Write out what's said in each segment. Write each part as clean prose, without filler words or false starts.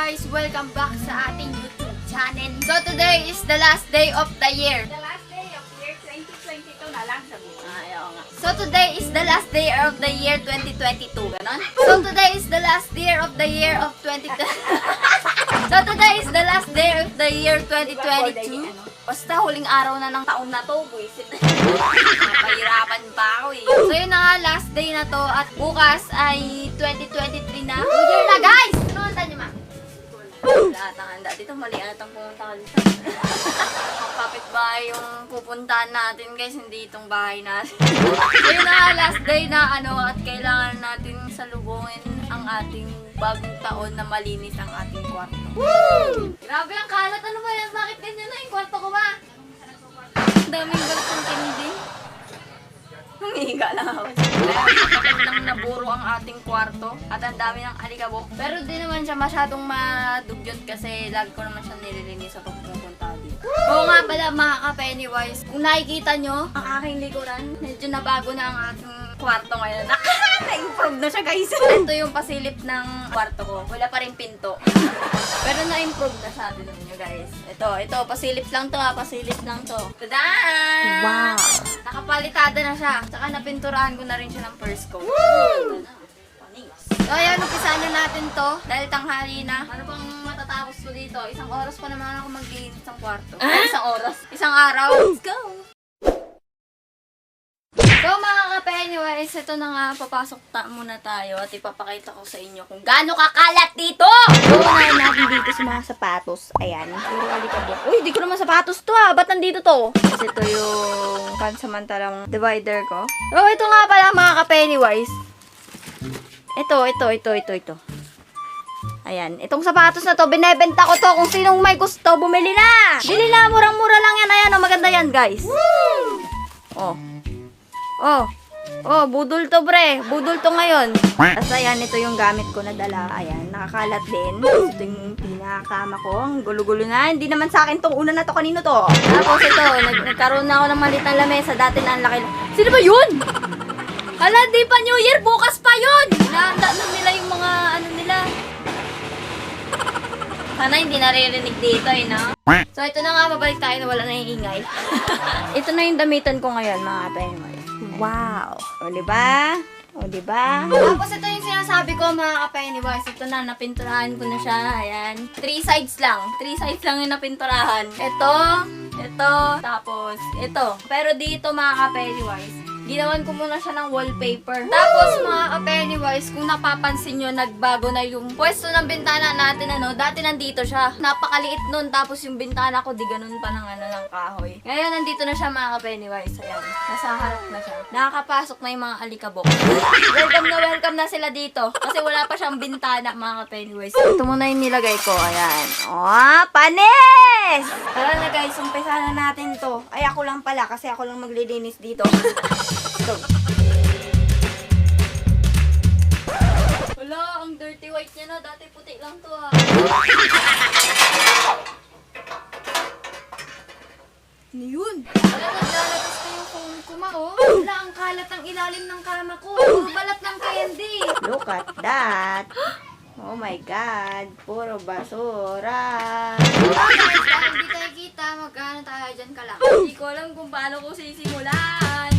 guys! Welcome back sa ating YouTube channel. So today is the last day of the year. The last day of year 2022 na lang sabi. Ayaw nga. So today is the last day of the year 2022. Ganon? So today is the last year of the year of 2022. So today is the last day of the year 2022. Basta huling araw na ng taon na to, buisit. Napahirapan pa ako eh. So yun na nga, last day na to at bukas ay 2023 na. New year na guys! Ano ang niyo ma? Lahat ang handa. Dito mali atang pumunta ka dito. Ang kapitbahay yung pupuntahan natin guys, hindi itong bahay natin. So yun na nga, last day na at kailangan natin salubungin ang ating bagong taon na malinis ang ating kwarto. Woo! Grabe ang kalat. Ano ba yan? Bakit ganyan na yung kwarto ko ba? Ang daming galit ng candy. Humihiga lang ako. Kaya lang naburo ang ating kwarto at ang dami ng alikabok. Pero di naman siya masyadong madugyot kasi lagi ko naman siya nililinis sa pagpupunta dito. Oo nga pala mga ka-Pennywise, kung nakikita nyo ang aking likuran, medyo nabago na ang ating kwarto ngayon. Na-improve na siya guys. Ito yung pasilip ng kwarto ko. Wala pa rin pinto. Pero na-improve na sa atin ninyo guys. Ito, pasilip lang to ha. Pasilip lang to. Tada! Wow! Nakapalitada na siya. Tsaka napinturahan ko na rin siya ng first coat. Woo! So ayan, umpisahan na natin to. Dahil tanghali na. Ano bang matatapos ko dito? Isang oras pa naman ako mag-iinit ng kwarto. Isang oras? Isang araw? Let's go! So mga ka-Pennywise, ito na nga, papasok muna tayo at ipapakita ko sa inyo kung gaano kakalat dito! So, unahin natin dito sa mga sapatos. Ayan, puro alikabok. Uy, di ko naman sapatos to ha. Ba't nandito to? Kasi ito yung pansamantalang divider ko. So ito nga pala mga ka-Pennywise. Ito. Ayan, itong sapatos na to, binebenta ko to. Kung sinong may gusto, bumili na! Bili na, murang-mura lang yan. Ayan, maganda yan guys. Budol to bre. Budol to ngayon. Tapos ayan, ito yung gamit ko na dala. Ayan, nakakalat din. Ito yung pinakama ko. Ang gulo-gulo na. Hindi naman sa akin tong una na to. Kanino to? Tapos ito, nagkaroon na ako ng maliit na lamesa. Dati na ang laki. Sino ba yun? Hala, di pa New Year. Bukas pa yun. Hinahanda na nila yung mga nila. Sana hindi naririnig dito no? So ito na nga, mabalik tayo na wala na yung ingay. Ito na yung damitan ko ngayon mga Pennywise. Wow! O, diba? Tapos ito yung sinasabi ko mga ka-Pennywise. Ito na, napinturahan ko na siya. Ayan. 3 sides lang. 3 sides lang yung napinturahan. Ito, tapos ito. Pero dito mga ka-Pennywise, ginawan ko muna siya ng wallpaper. Tapos mga ka-Pennywise, kung napapansin nyo, nagbago na yung pwesto ng bintana natin. Dati nandito siya. Napakaliit nun. Tapos yung bintana ko, di ganun pa ng ng kahoy. Ngayon, nandito na siya mga ka-Pennywise. Ayan. Nasa harap na siya. Nakakapasok na yung mga alikabok. Welcome na sila dito. Kasi wala pa siyang bintana mga ka-Pennywise. Ito muna yung nilagay ko. Ayan. Panis! Tara na guys, umpisa na natin to. Ay, ako lang pala kasi ako lang maglilinis dito. Wala, ang dirty white niya na. Dati puti lang to ha. Ano yun? Wala, naglalabas ko yung phone ko Wala, ang kalat ang ilalim ng kama ko. Balat ng candy. Look at that! Oh my God! Puro basura! Guys, dahil hindi tayo kita, magkano tayo dyan ka lang. Hindi ko alam kung paano ko sisimulan.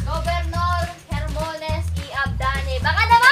Governor Hermones E. Abdane. Baka naman!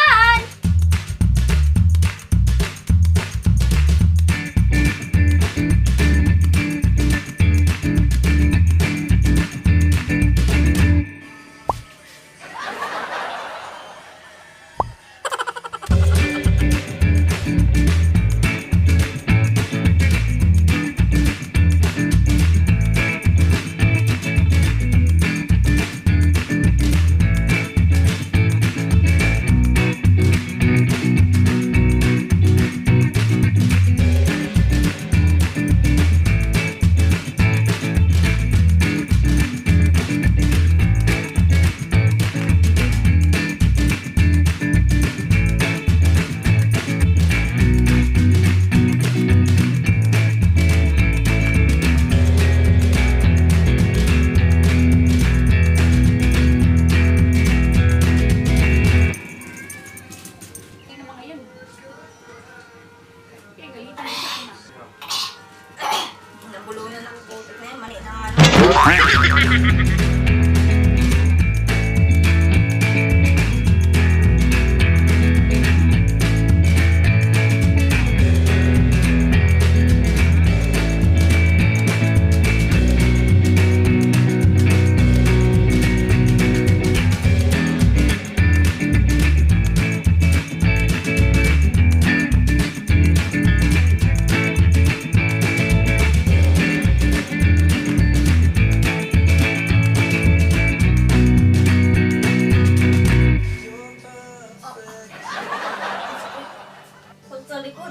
Sa likod.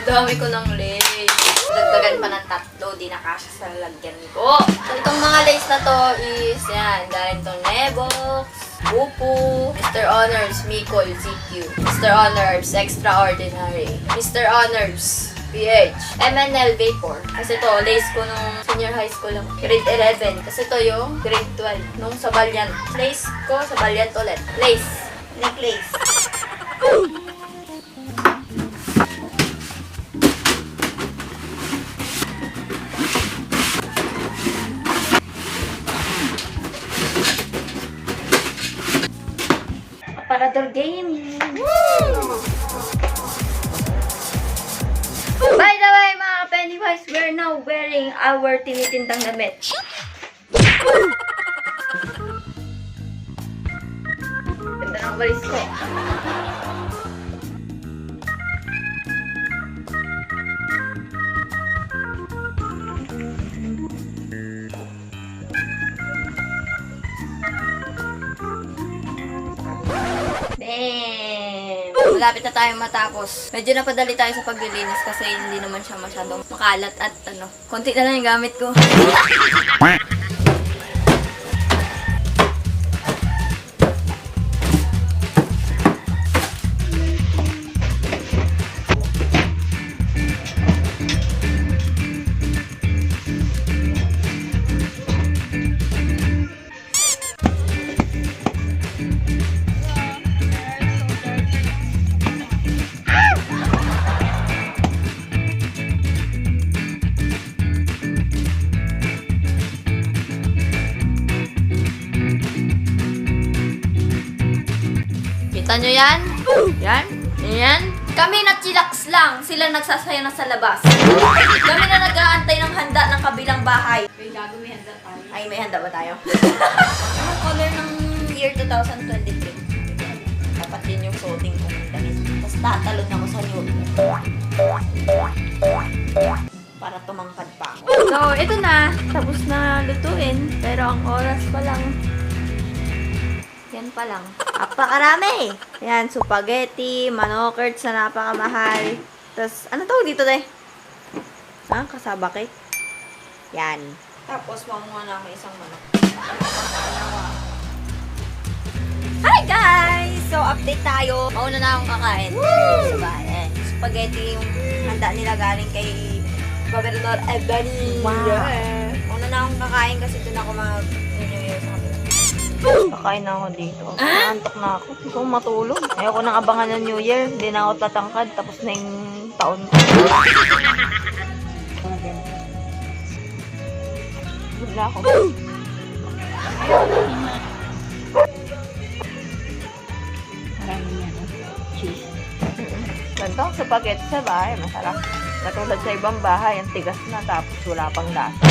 Dami ko ng lace. Dagdagan pa ng 3, di na kasya sa lalagyan ko. So, itong mga lace na to is, yan, galing tong Nebox, Bupu, Mr. Honors, Micol, ZQ, Mr. Honors, Extraordinary, Mr. Honors, PH, MNL Vapor. Kasi to, lace ko nung senior high school lang. Grade 11. Kasi to yung grade 12. Nung sa Valiant. Lace ko sa Valiant ulit. Lace. Necklace. Aparador Gaming. By the way, mga Pennywise, we're now wearing our tinitindang damit. Ganda ng walis ko. Bam! Malapit na tayo matapos. Medyo napadali tayo sa paglilinis kasi hindi naman siya masyadong makalat at konti na lang yung gamit ko. Kita nyo yan? Yan? Yan? Kami na chillax lang. Sila nagsasaya na sa labas. Kami na nag-aantay ng handa ng kabilang bahay. May gago, may handa tayo. Ay, may handa ba tayo? Ang color ng year 2023. Dapat din yung suoting kong damit. Tapos tatalon ako sa new. Para tumangkad pa ako. So, ito na. Tapos na lutuin. Pero ang oras pa lang. Yan pa lang. Napakarami! Yan, spaghetti, manokert sa napakamahal. Tapos, ano tawag dito, day? Ah, kasaba cake. Yan. Tapos, mamuha na ako isang manok. Hi, guys! So, update tayo. Mauna na akong kakain. Woo! Diba? Yan. Spaghetti yung handa nila galing kay Gobernador Ebony. Wow! Yeah. Mauna na akong kakain kasi doon ako mag-New Year sa kanila. Kakain na ako dito. Naantok na ako. Gusto kong matulog. Ayoko nang abangan ng New Year. Hindi na ako tatangkad. Tapos na yung taon ko. Bigla ako. Maraming cheese. Ganito ang spaghetti sa bahay. Masarap. Katulad sa ibang bahay, ang tigas na tapos wala pang lasa.